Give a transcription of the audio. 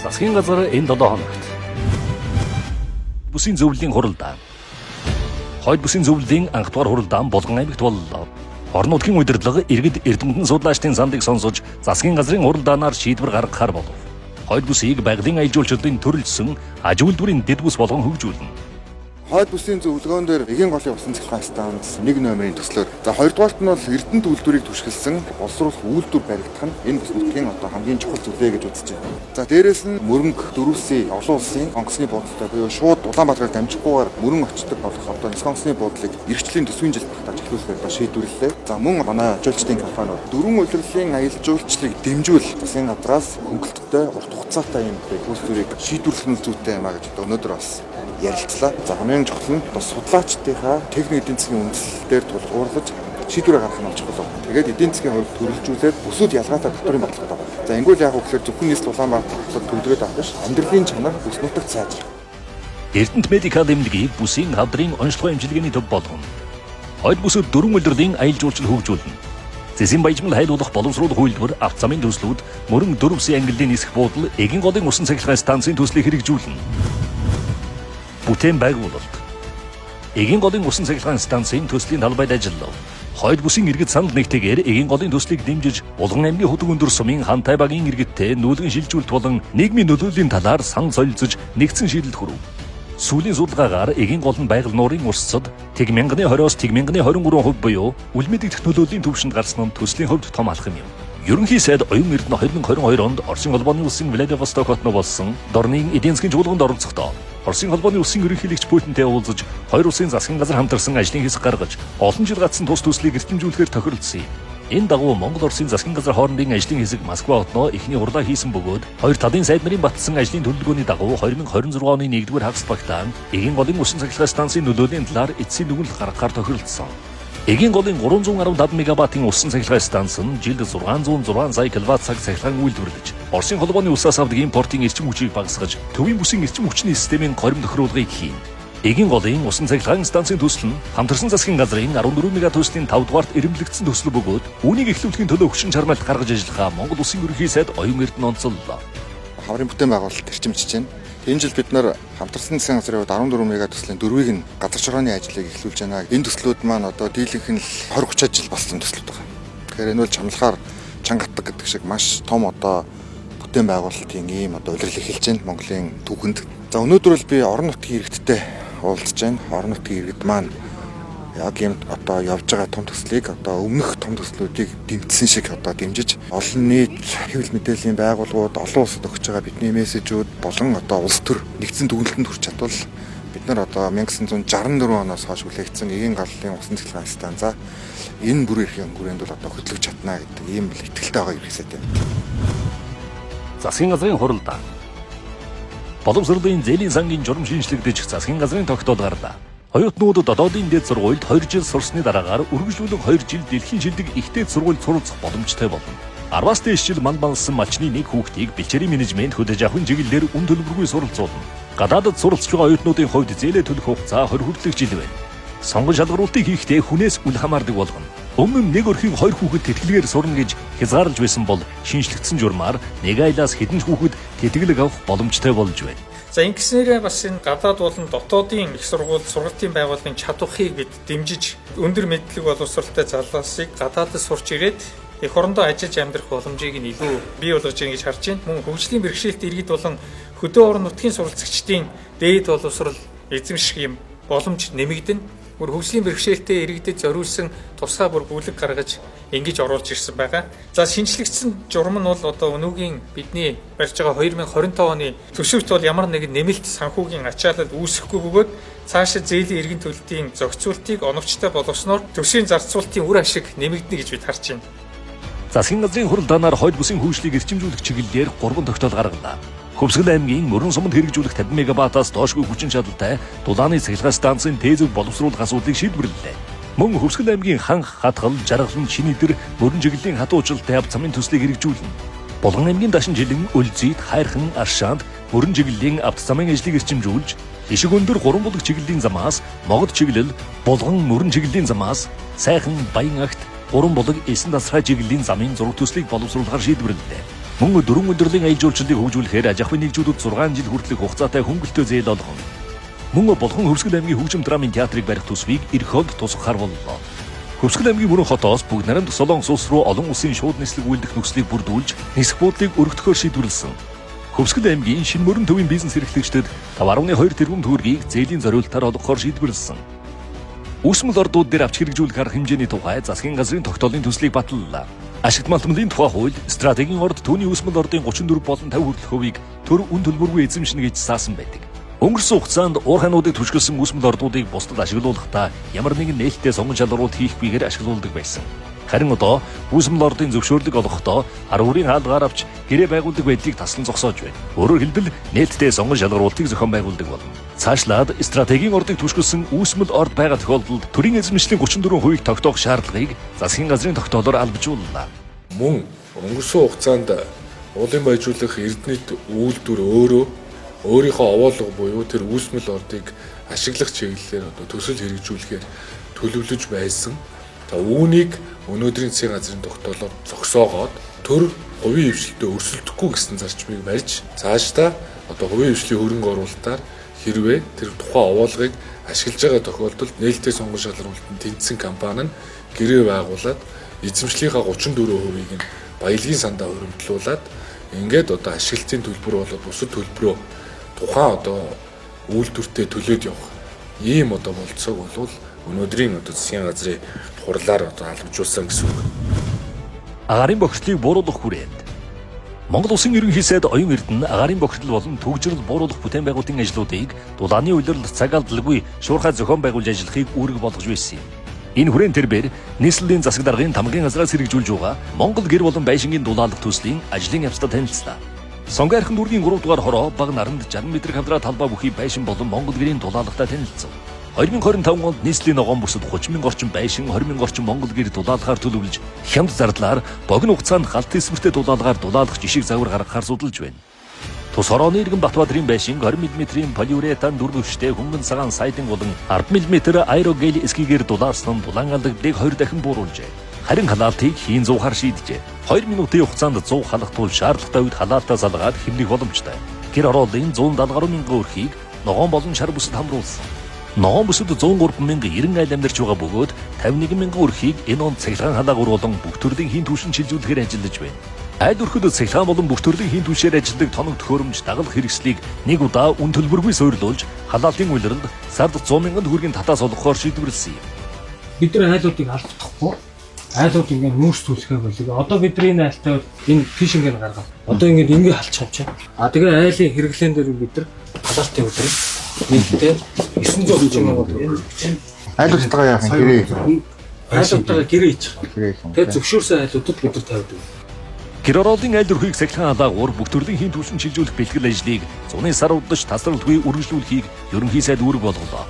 Засгийн газар энэ 7 хоногт бүсийн зөвлөлийн хуралдаан. Хойд бүсийн зөвлөлийн анх дугаар хуралдаан Булган аймагт боллоо. Орон нутгийн удирдлага иргэд эрдэмтэн судлаачдын сандыг сонсож засгийн газрын хуралдаанаар шийдвэр гаргахаар болов. Хойд бүсийг байгалийн аяж үйлчлэлийн төрөлсөн аж үйлдвэрийн дэд бүс болгон хөгжүүлнэ. Хойд бүсийн зөвлөгөөн дээр эгийн голын усан цахилгаан станц 1 номерын төслөөр. За хоёрдугаарт нь бол Эрдэнэт үйлдвэрийг түшгэлсэн боловсруулах үйлдвэр баригдах нь энэ бүс нутгийн хамгийн чухал зүйлээ гэж үзэж байна. За дээрэс нь мөрөнгө дөрвөсийн олон улсын онгоцны буудлыг буюу шууд Улаанбаатараар дамжихгүйгээр мөрөн очдог болох нисэх онгоцны буудлыг эрхчлийн төсвийн жилд багтааж эхлүүлэхээр шийдвэрлэлээ. За мөн манай ажилчдын компаниуд дөрвөн улирлын аялал жуулчлалыг дэмжүүл засгийн газраас хөнгөлөлттэй урт хугацаатай юм үйлдвэрийг шийдвэрлэх зүйтэй юмаа гэж өнөөдөр бас ярилцлаа. За хамгийн чухал нь бас судлаачдынхаа техник эдийн засгийн үндэслэлээр тулгуурлаж шийдвэр гаргах нь болж байна. Тэгээд эдийн засгийн хувьд төрөлжүүлээд бүсүүд ялгаатай татварын бодлого байна. За ингэвэл яг үгээр зөвхөн нийслэл Улаанбаатар төлөвлөд авах биш, амьдралын чанар бүс нутагт сайжрах. Эрдэнэт медикал эмнэлгийг бүсийн хавдрын онцлогоо эмчилгээний төв болгоно. Хойд бүсүүд 4 улирлын аялал жуулчлал хөгжүүлнэ. Зэсийн баяжмал хайлуулах боловсруулах үйлдвэр, авто замын төслүүд, мөрөн дөрвөсийн ангиллын нисэх буудал, эгийн голын усан цахилгаан станцын төслийг хэрэгжүүлнэ. Бүтээн байгуулалт. Эгийн голын усан цахилгаан станцын төслийн талбайд ажиллав. Хойд бүсийн иргэд санал нэгтэйгээр эгийн голын төслийг дэмжиж Булган аймгийн хөдөг өндөр сумын Хантай багийн иргэдтэй нүүлгэн шилжүүлэлт болон нийгмийн нөлөөлийн талаар санал солилцож нэгдсэн шийдэлд хүрэв. Сүүлийн судалгаагаар эгийн гол нь байгаль нуурын урсцад тэг 1020-оос тэг 1023% буюу үл мэдэг технологийн төвшөнд гарсан нь төслийн хувьд том алхам юм. Ерөнхий сайд Оюун Эрдэнэ 2022 онд Оросын холбооны улсын Владивосток хотно болсон дорны эдийн засгийн чуулганд оролцохдоо Оросын холбооны улсын ерөнхийлөгч Путинтэй уулзаж хоёр улсын засгийн газар хамтарсан ажлын хэсэг гаргаж олон жил гацсан тус төслийг эрчимжүүлэхээр тохиролцсон юм. Энэ дагуу Монгол-Оросын засгийн газар хоорондын ажлын хэсэг Москва хотноо эхний хурлаа хийсэн бөгөөд хоёр талын сайд нарын батлсан ажлын төлөвлөгөөний дагуу 2026 оны 1-р хагас багтаан эгийн голын усан цахилгаан станцын нөлөөлийн талаар эцсийн дүгнэлт гаргахаар тохиролцсон. Эгийн голын 315 мегаваттын усан цахилгаан станц нь жилд 606 сая кВт-цаг цахилгаан үйлдвэрлэж, Оросын холбооны улсаас авдаг импортын эрчим хүчийг багасгаж, төвийн бүсийн эрчим хүчний системийн горим тохируулгыг хийнэ. Эгийн голын усан цахилгаан станцын төсөл нь хамтарсан засгийн газрын 14 мега төслийн 5 дугаарт эрэмблэгдсэн төсөл бөгөөд үүнийг эхлүүлэхийн төлөө хүчин чармайлт гаргаж ажиллахаа Монгол Улсын ерөнхий сайд Оюун Эрдэнэ онцоллоо. Хаврын бүтээн байгуулалт эрчимчиж байна. Энэ жил бид нар хамтарсан засгийн газрын хувьд 14 мега төслийн 4-ийг нь газар чорооны ажлыг эхлүүлж байна. Энэ төслүүд маань одоо дийлэнх нь 20-30 жил болсон төслүүд байна. Тэгэхээр энэ бол чамлахаар чанга хатдаг гэдэг шиг маш том одоо бүтээн байгуулалтын ийм одоо улирал эхэлж байна Монголын түүхэнд. За өнөөдөр бол би орон нутгийн иргэдтэй уулзж байна. Орон нутгийн иргэд маань яг ийм одоо явж байгаа том төслийг одоо өмнөх том төслүүдийг дэмжсэн шиг одоо дэмжиж олон нийт хэвлэл мэдээллийн байгууллагууд олон улсад өгч байгаа бидний мессежүүд болон одоо улс төр нэгдсэн дүгнэлтэнд хүрч чадвал бид нар одоо 1964 оноос хойш хүлээгдсэн эгийн голын усан цахилгаан станцаа энэ бүр эрхийн хүрээнд бол одоо хөтлөж чадна гэдэг ийм итгэлтэй байгаа ерхийсэд байна. Засгийн газрын хуралдаан. Боловсролын зээлийн сангийн журам шинжлэгдэж засгийн газрын тогтоол гарлаа. Оюутнууд дотоодын дэд сургуульд 2 жил сурсны дараагаар үргэлжлүүлэн 2 жил дэлхийн шилдэг их дэд сургуульд суралцах боломжтой болно. 10-аас дээш жил мандмалсан малчны нэг хүүхдийг бэлчээрийн менежмент хөдөөж авахын чиглэлээр үн төлбөргүй суралцуулна. Гадаадд суралцж байгаа оюутнуудын хувьд зээлээ төлөх хугацаа 20 хүртэлх жил байна. Сонгон шалгаруултыг хийхдээ хүнээс үл хамаардаг болгоно. Өмнө нь нэг өрхийн 2 хүүхэд тэтгэлгээр сурна гэж хязгаарлаж байсан бол шинжлэгдсэн журмаар нэг айлаас хэдэн хүүхэд тэтгэлэг авах боломжтой болж байна. За ингэснээрээ бас энэ гадаад болон дотоодын их сургууль сургалтын байгууллагын чадварыг бид дэмжиж өндөр мэдлэг боловсролтой залуусыг гадаадд сурч ирээд эх орондоо ажиллаж амьдрах боломжийг нь илүү бий болгож байгаа гэж харж байна. Мөн хөгжлийн бэрхшээлт иргэд болон хөдөө орон нутгийн суралцагчдын дээд боловсрол эзэмших юм боломж нэмэгдэнэ. Бүр хөгжлийн бэрхшээлтэй иргэдэд зориулсан тусгай бүр бүлэг гаргаж ингэж оруулж ирсэн байгаа. За шинжлэгдсэн журам нь бол одоо өнөөгийн бидний барьж байгаа 2025 оны төсөвт бол ямар нэгэн нэмэлт санхүүгийн ачаалал үүсэхгүй бөгөөд цаашид зээлийн эргэн төлөлтийн зохицуултыг оновчтой болгосноор төсвийн зарцуулалтын үр ашиг нэмэгдэнэ гэж бид харж байна. Засгийн газрын хуралдаанаар хойд бүсийн хөгжлийг эрчимжүүлэх чиглэлээр 3 тогтоол гаргалаа. Хөвсгөл аймгийн Мөрөн суманд хэрэгжүүлэх 50 мегаваттаас доошгүй хүчин чадалтай дулааны цахилгаан станцын тээзөв боловсруулах асуудлыг шийдвэрлэлээ. Мөн Хөвсгөл аймгийн Ханх, Хатгал, Жаргалан, Шинийдэр мөрөн чиглэлийн хатуу уучлалтай авто замын төслийг хэрэгжүүлнэ. Булган аймгийн Дашин жилэн, Үлзийд, Хайрхан, Аршаанд мөрөн чиглэлийн авто замын ажлыг эрчимжүүлж, Ишиг өндөр 3 булаг чиглэлийн замаас Могод чиглэл, Булган мөрөн чиглэлийн замаас Сайхан, Баян агт 3 булаг Эсэн тасраа чиглэлийн замын зураг төслийг боловсруулахар шийдвэрлэлээ. Мөн 4 өдрлийн аялал жуулчлалыг хөгжүүлэхээр аж ахуйн нэгжүүдэд 6 жил хүртэлх хугацаатай хөнгөлөлтөө зээл олгоно. Мөн Булхан Хөвсгөл аймгийн хөгжим драмын театрыг барих төсвийг эрх хог тусгахаар боллоо. Хөвсгөл аймгийн Мөрөн хотоос бүгд наримд Солонгос улс руу олон улсын шууд нислэг үйлдэх нөхцөлийг бүрдүүлж, нисэх буудлыг өргөдөхөөр шийдвэрлэсэн. Хөвсгөл аймгийн шинэ мөрөн төвийн бизнес эрхлэгчдэд 5.2 тэрбум төгрөгийг зээлийн зориулалтаар олгохоор шийдвэрлэсэн. Үүсмэл ордууд дээр авч хэрэгжүүлэх арга хэмжээний тухай засгийн газрын тогтоолын төслийг баталлаа. Ашигт малтмалын тухай хууль стратегийн орд түүний үүсмэл ордын 34 болон 50 хүртэлх хувийг төр үн төлбөргүй эзэмшнэ гэж заасан байдаг. Өнгөрсөн хугацаанд уур хануудыг түшгэлсэн үүсмэл ордуудыг бусдад ашиглуулахдаа ямар нэгэн нээлттэй сонгон шалгаруулалт хийхгүйгээр ашиглуулдаг байсан. Харин одоо үүсмэл ордын зөвшөөрлөг олгохдоо аргуурын хаалгаар авч гэрээ байгуулдаг байдлыг таслан зогсоож байна. Өөрөөр хэлбэл нээлттэй сонгон шалгаруулалтыг зохион байгуулдаг болно. Цаашлаад стратегийн ордыг түшгэлсэн үүсмэл орд байгаа тохиолдолд төрийн эзэмшлийн 34% тогтоох шаардлагыг засгийн газрын тогтоолоор албажууллаа. Мөн өнгөрсөн хугацаанд уулын баяжуулах эрдэнэт үйлдвэр өөрөө өөрийнхөө овоолго буюу тэр үүсмэл ордыг ашиглах чиглэлээр төсөл хэрэгжүүлэхээр төлөвлөж байсан. За үүнийг өнөөдрийн засгийн газрын тогтоолоор зогсоогоод төр хувийн хвшилтэд өрсөлдөхгүй гэсэн зарчмыг барьж цаашдаа хувийн хвшлийн хөрөнгө оруулалтаар хэрвээ тэр тухайн овоолгыг ашиглаж байгаа тохиолдолд нээлттэй сонгон шалгаруулалтанд тэнцсэн компани нь гэрээ байгуулад эзэмшлийнхаа 34%-ийг нь баялагын сандаа хуримтлуулад ингээд ашиглалтын төлбөр болоод бусад төлбөрөө тухайн үйлдвэртээ төлөөд явах ийм болцоог болвол өнөөдрийн засгийн газрын хурлаар албажуулсан гэсэн үг. Агаарын бохирдлыг бууруулах хүрээнд Монгол Улсын ерөнхий сайд Оюн Эрдэнэ агаарын бохирдол болон төгжрөл бууруулах бүтээн байгуулалтын ажлуудыг дулааны улирал цаг алдалгүй шуурхай зохион байгуулж ажиллахыг үүрэг болгож байсан юм. Энэ хүрээнд тэрбээр нийслэлийн засаг даргын тамгын газраас хэрэгжүүлж байгаа Монгол гэр болон байшингийн дулаалах төслийн ажлын явцдад танилцлаа. Сонгойрхон дүүргийн 3 дугаар хороо баг наранд 60 м квадрат талбай бүхий байшин болон Монгол гэрийн дулаалгатай танилцсан. 2025 онд нийслэлийн ногоон бүсэд 30 мянган орчим байшин, 20 мянган орчим Монгол гэр дулаалгахаар төлөвлөж, хямд зардлаар богино хугацаанд галт эсвэртэй дулаалгаар дулаалгах жишиг загвар гаргахаар судалж байна. Тус хорооны иргэн Батбадрын байшин 20 мм полиуретан дүрмөвчтэй хөнгөн цагаан сайдын болон 10 мм аэрогель эскигээр дулаарсан дулаан алдаглыг 2 дахин бууруулжээ. Харин халаалтыг хийн 100-аар шийджээ. 2 минутын хугацаанд 100 халахтуул шаардлагатай үед халаалтаа залгаад хэмнэх боломжтой. Гэр ороолын 170 гаруй мянган өрхийг ногоон болон шар бүсэд хамруулсан. Ногоон бүсэд 103,090 айл амьдарч байгаа бөгөөд 51 мянган өрхийг энэ он цахилгаан халаагаар болон бүх төрлийн хийн түвшин шилжүүлэхээр ажиллаж байна. Айл өрхөд цахилгаан болон бүх төрлийн хийн түвшээр ажилладаг тоног төхөөрөмж дагалах хэрэгслийг нэг удаа үн төлбөргүй суйрлуулж халаалтын улиралд сард 100 мянган төгрөгийн татаас олгохоор шийдвэрлэсэн юм. Бид нар айлуудыг алдахгүй айлууд ингээд нүүрс түлхээ болиг. Одоо бидний энэ айлтай энэ фиш ингээд гаргаад. Одоо ингээд халчих юм чинь. Тэгээ айлын хэрэглэн дээр бид нар халаалтын өдрийг нэгдээ 940 мянга төгрөг. Айлуудтайгаа яах юм гэрээ. Айлуудтайгаа гэрээ хийчих. Тэгээ зөвшөөрсөн айлуудад бид нар тавьдаг. Гэр ороолын айл өрхийг сахилгаан халаагуур бүх төрлийн хийн түвшин шилжүүлэх бэлтгэл ажлыг зуны сар удаж тасралтгүй үргэлжлүүлэхийг ерөнхий сайд үүрэг болголоо.